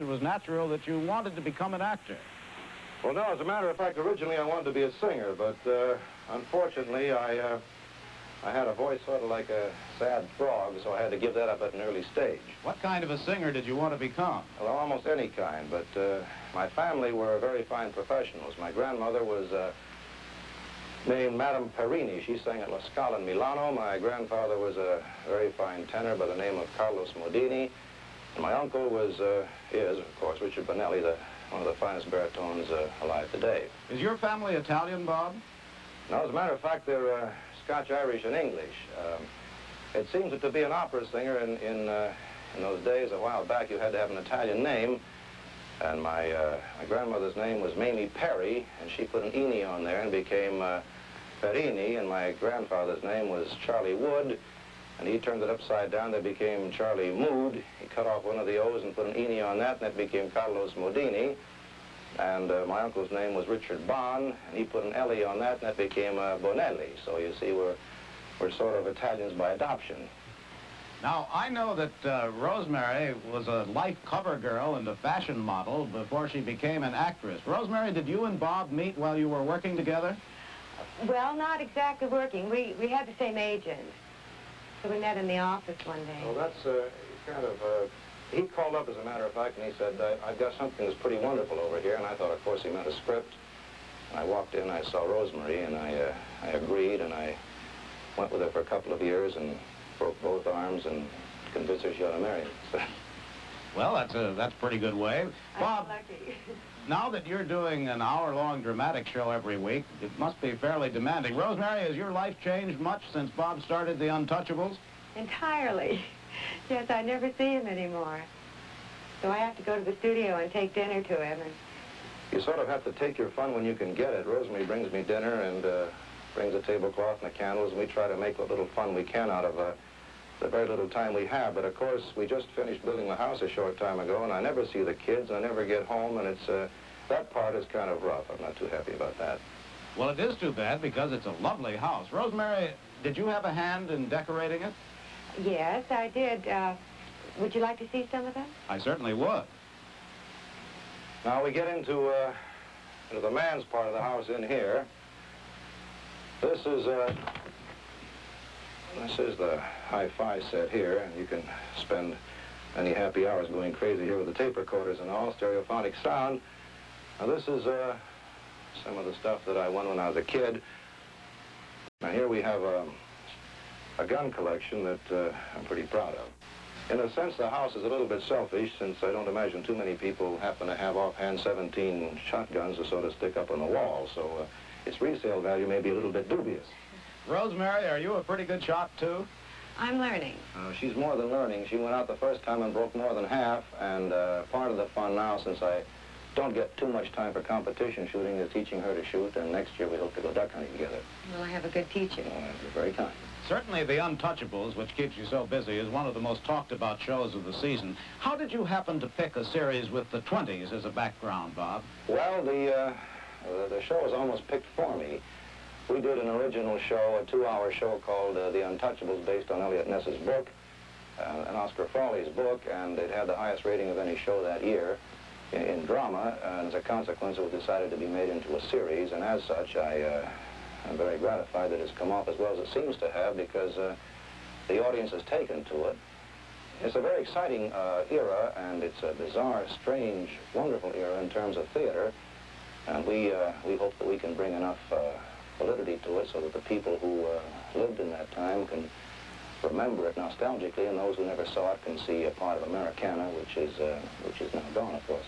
it was natural that you wanted to become an actor. Well, no, as a matter of fact, originally I wanted to be a singer, but unfortunately I had a voice sort of like a sad frog, so I had to give that up at an early stage. What kind of a singer did you want to become? Well, almost any kind, but my family were very fine professionals. My grandmother was named Madame Perini. She sang at La Scala in Milano. My grandfather was a very fine tenor by the name of Carlos Modini. And my uncle was, is, of course, Richard Bonelli, one of the finest baritones alive today. Is your family Italian, Bob? No, as a matter of fact, they're Scotch, Irish, and English. It seems that to be an opera singer in those days, a while back, you had to have an Italian name. And my grandmother's name was Mamie Perry, and she put an "ini" on there and became Perini, and my grandfather's name was Charlie Wood, and he turned it upside down. That became Charlie Mood. He cut off one of the O's and put an "ini" on that, and that became Carlos Modini. And my uncle's name was Richard Bon, and he put an "L" on that, and that became Bonelli. So you see, we're sort of Italians by adoption. Now, I know that Rosemary was a life cover girl and a fashion model before she became an actress. Rosemary, did you and Bob meet while you were working together? Well, not exactly working. We had the same agent. So we met in the office one day. Well, that's kind of... he called up, as a matter of fact, and he said, I've got something that's pretty wonderful over here. And I thought, of course, he meant a script. And I walked in, I saw Rosemary, and I agreed, and I went with her for a couple of years and broke both arms and convinced her she ought to marry me. So. Well, that's a pretty good way. Bob, lucky. now that you're doing an hour-long dramatic show every week, it must be fairly demanding. Rosemary, has your life changed much since Bob started the Untouchables? Entirely. Yes, I never see him anymore. So I have to go to the studio and take dinner to him. And you sort of have to take your fun when you can get it. Rosemary brings me dinner and brings a tablecloth and the candles, and we try to make what little fun we can out of the very little time we have. But of course, we just finished building the house a short time ago, and I never see the kids, I never get home, and it's that part is kind of rough. I'm not too happy about that. Well, it is too bad because it's a lovely house. Rosemary, did you have a hand in decorating it? yes, I did. Would you like to see some of them? I certainly would. Now we get into the man's part of the house in here. This is the hi-fi set here, and you can spend many happy hours going crazy here with the tape recorders and all, stereophonic sound. Now this is some of the stuff that I won when I was a kid. Now here we have a gun collection that I'm pretty proud of. In a sense, the house is a little bit selfish, since I don't imagine too many people happen to have offhand 17 shotguns to sort of stick up on the wall, so its resale value may be a little bit dubious. Rosemary, are you a pretty good shot, too? I'm learning. She's more than learning. She went out the first time and broke more than half, and part of the fun now, since I don't get too much time for competition shooting, is teaching her to shoot, and next year we hope to go duck hunting together. Well, I have a good teacher. You're very kind. Certainly the Untouchables, which keeps you so busy, is one of the most talked about shows of the season. How did you happen to pick a series with the 20s as a background, Bob? Well, the show was almost picked for me. We did an original show, a 2-hour show called The Untouchables, based on Eliot Ness's book, and Oscar Frawley's book, and it had the highest rating of any show that year in drama, and as a consequence, it was decided to be made into a series, and as such, I'm very gratified that it's come off as well as it seems to have, because the audience has taken to it. It's a very exciting era, and it's a bizarre, strange, wonderful era in terms of theater, and we hope that we can bring enough validity to it so that the people who lived in that time can remember it nostalgically, and those who never saw it can see a part of Americana, which is now gone, of course.